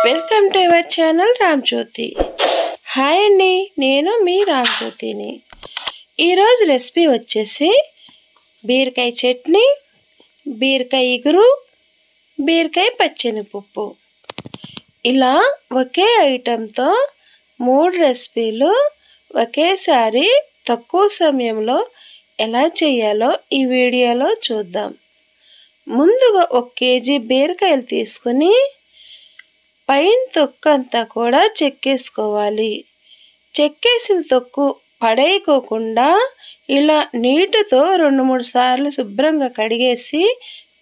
Welcome to our channel Ramjyothi. Hi అండి, నేను మీ రామ్జ్యోతిని. ఈరోజు రెసిపీ వచ్చేసి బీరకాయ చట్నీ, బీరకాయ ఇగురు, బీరకాయ పచ్చెనగపప్పు. ఇలా ఒకే ఐటెంతో 3 రెసిపీలు ఒకేసారి తక్కువ సమయంలో ఎలా చేయాలో ఈ వీడియోలో చూద్దాం. ముందుగా 1 కేజీ బీరకాయలు తీసుకుని పైన తొక్కు అంతా కూడా చెక్కేసుకోవాలి. చెక్కేసిన తొక్కు పడేయకోకుండా ఇలా నీటితో 2-3 సార్లు శుభ్రంగా కడిగేసి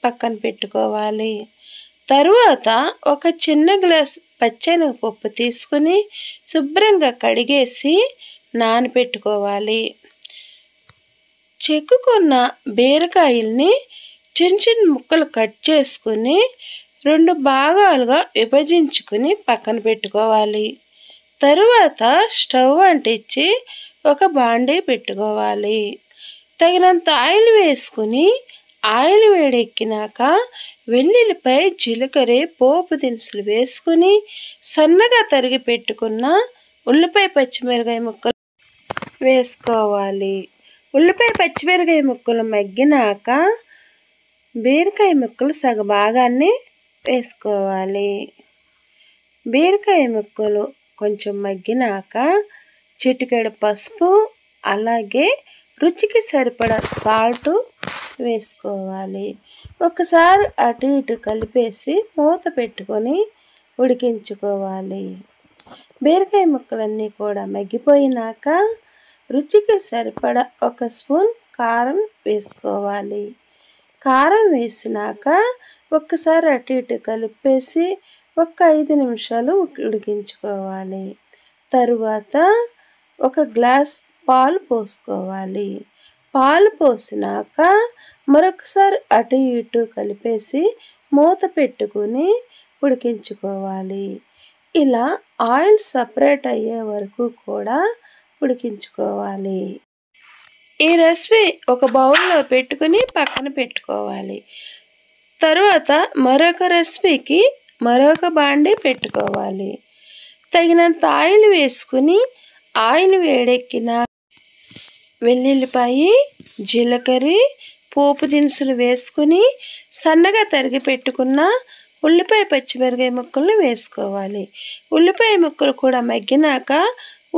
పక్కన పెట్టుకోవాలి. తరువాత ఒక చిన్న గ్లాస్ పచ్చెనగపప్పు తీసుకుని శుభ్రంగా కడిగేసి నానబెట్టుకోవాలి. చెక్కుకున్న బీరకాయల్ని చిన్న చిన్న ముక్కలు కట్ చేసుకుని 2 భాగాలుగా విభజించుకుని పక్కన పెట్టుకోవాలి. తరువాత స్టవ్ అంటించి ఒక బాండీ పెట్టుకోవాలి. తగినంత ఆయిల్ వేసుకుని ఆయిల్ వేడెక్కినాక వెల్లుల్లిపై జీలకర్ర పోపు దినుసులు వేసుకుని సన్నగా తరిగి పెట్టుకున్న ఉల్లిపాయ పచ్చిమిరకాయ ముక్కలు వేసుకోవాలి. ఉల్లిపాయ పచ్చిమిరకాయ ముక్కలు మగ్గినాక బీరకాయ ముక్కలు సగభాగాన్ని వేసుకోవాలి. బీరకాయ ముక్కలు కొంచెం మగ్గినాక చిటికెడు పసుపు, అలాగే రుచికి సరిపడా సాల్ట్ వేసుకోవాలి. ఒకసారి అటు ఇటు కలిపేసి మూత పెట్టుకొని ఉడికించుకోవాలి. బీరకాయ ముక్కలన్నీ కూడా మగ్గిపోయినాక రుచికి సరిపడా 1 స్పూన్ కారం వేసుకోవాలి. కారం వేసినాక ఒక్కసారి అటు ఇటు కలిపేసి 5 నిమిషాలు ఉడికించుకోవాలి. తరువాత 1 గ్లాస్ పాలు పోసుకోవాలి. పాలు పోసినాక మరొకసారి అటు ఇటు కలిపేసి మూత పెట్టుకుని ఉడికించుకోవాలి. ఇలా ఆయిల్ సపరేట్ అయ్యే వరకు కూడా ఉడికించుకోవాలి. ఈ రెసిపీ ఒక బౌల్లో పెట్టుకుని పక్కన పెట్టుకోవాలి. తరువాత మరొక రెసిపీకి మరొక బాండీ పెట్టుకోవాలి. తగినంత ఆయిల్ వేసుకుని ఆయిల్ వేడెక్కిన వెల్లుల్లిపాయ, జీలకర్ర, పోపు దినుసులు వేసుకుని సన్నగా తరిగి పెట్టుకున్న ఉల్లిపాయ పచ్చిమిరకాయ ముక్కలను వేసుకోవాలి. ఉల్లిపాయ ముక్కలు కూడా మగ్గినాక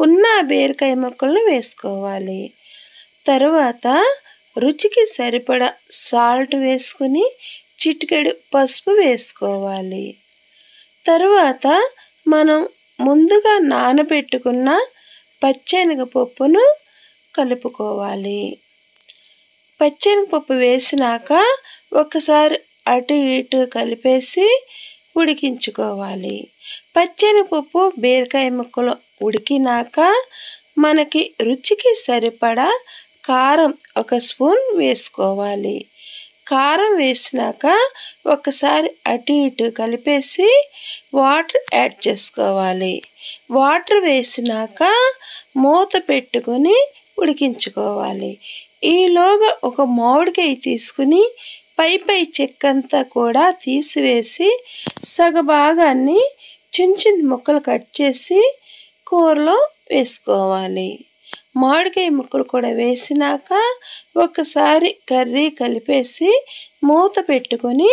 ఉన్న బీరకాయ ముక్కలను వేసుకోవాలి. తరువాత రుచికి సరిపడా సాల్ట్ వేసుకుని చిటికెడు పసుపు వేసుకోవాలి. తరువాత మనం ముందుగా నానబెట్టుకున్న పచ్చెనగపప్పును కలుపుకోవాలి. పచ్చెనగపప్పు వేసినాక ఒకసారి అటు ఇటు కలిపేసి ఉడికించుకోవాలి. పచ్చెనగపప్పు బీరకాయ ముక్కలు ఉడికినాక మనకి రుచికి సరిపడా కారం 1 స్పూన్ వేసుకోవాలి. కారం వేసినాక ఒకసారి అటు ఇటు కలిపేసి వాటర్ యాడ్ చేసుకోవాలి. వాటర్ వేసినాక మూత పెట్టుకొని ఉడికించుకోవాలి. ఈలోగా ఒక మామిడికాయ తీసుకుని పై చెక్కంతా కూడా తీసివేసి సగభాగాన్ని చిన్న చిన్న ముక్కలు కట్ చేసి కూరలో వేసుకోవాలి. మామిడికాయ ముక్కలు కూడా వేసినాక ఒకసారి కర్రీ కలిపేసి మూత పెట్టుకొని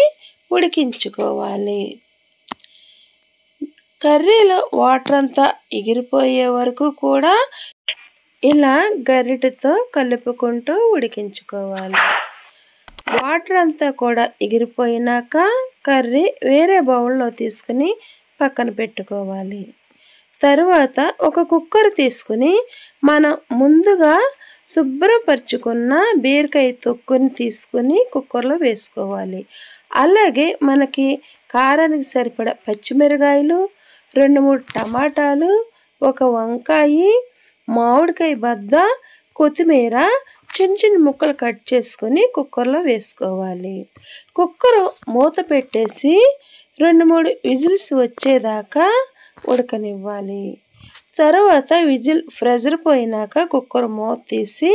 ఉడికించుకోవాలి. కర్రీలో వాటర్ అంతా ఎగిరిపోయే వరకు కూడా ఇలా గరిటెతో కలుపుకుంటూ ఉడికించుకోవాలి. వాటర్ అంతా కూడా ఎగిరిపోయినాక కర్రీ వేరే బౌల్లో తీసుకుని పక్కన పెట్టుకోవాలి. తరువాత ఒక కుక్కర్ తీసుకుని మనం ముందుగా శుభ్రపరచుకున్న బీరకాయ తొక్కుని తీసుకుని కుక్కర్లో వేసుకోవాలి. అలాగే మనకి కారానికి సరిపడా పచ్చిమిరకాయలు, 2-3 టమాటాలు, 1 వంకాయ, మామిడికాయ బద్ద, కొత్తిమీర చిన్న చిన్న ముక్కలు కట్ చేసుకుని కుక్కర్లో వేసుకోవాలి. కుక్కర్ మూత పెట్టేసి 2-3 విజిల్స్ వచ్చేదాకా ఉడకనివ్వాలి. తర్వాత విజిల్ ప్రెజర్ పోయినాక కుక్కర్ మూత తీసి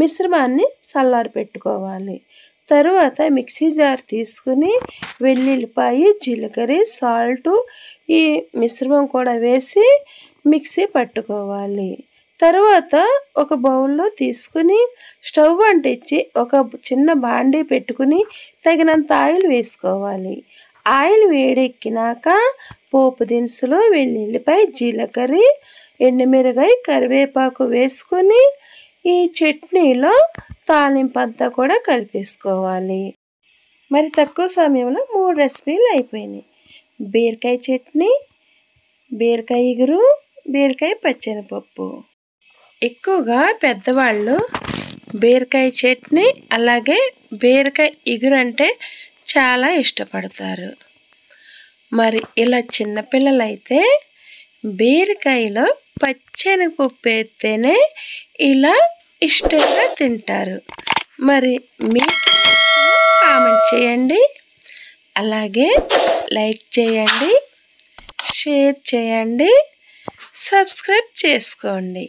మిశ్రమాన్ని చల్లారి పెట్టుకోవాలి. తరువాత మిక్సీ జార్ తీసుకుని వెల్లుల్లిపాయ, జీలకర్ర, సాల్టు ఈ మిశ్రమం కూడా వేసి మిక్సీ పట్టుకోవాలి. తరువాత ఒక బౌల్లో తీసుకుని స్టవ్ అంటించి ఒక చిన్న బాండీ పెట్టుకుని తగినంత ఆయిల్ వేసుకోవాలి. ఆయిల్ వేడెక్కినాక పోపు దినుసులు, వెల్లుల్లిపాయ, జీలకర్ర, ఎండుమిరగాయ, కరివేపాకు వేసుకొని ఈ చట్నీలో తాలింపంతా కూడా కలిపేసుకోవాలి. మరి తక్కువ సమయంలో 3 రెసిపీలు అయిపోయినాయి. బీరకాయ చట్నీ, బీరకాయ ఇగురు, బీరకాయ పచ్చెనపప్పు. ఎక్కువగా పెద్దవాళ్ళు బీరకాయ చట్నీ అలాగే బీరకాయ ఇగురు అంటే చాలా ఇష్టపడతారు. మరి ఇలా చిన్నపిల్లలైతే బీరకాయలో పచ్చెనపప్పు వేస్తేనే ఇలా ఇష్టంగా తింటారు. మరి మీకు కామెంట్ చేయండి, అలాగే లైక్ చేయండి, షేర్ చేయండి, సబ్స్క్రైబ్ చేసుకోండి.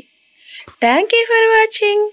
Thank you for watching.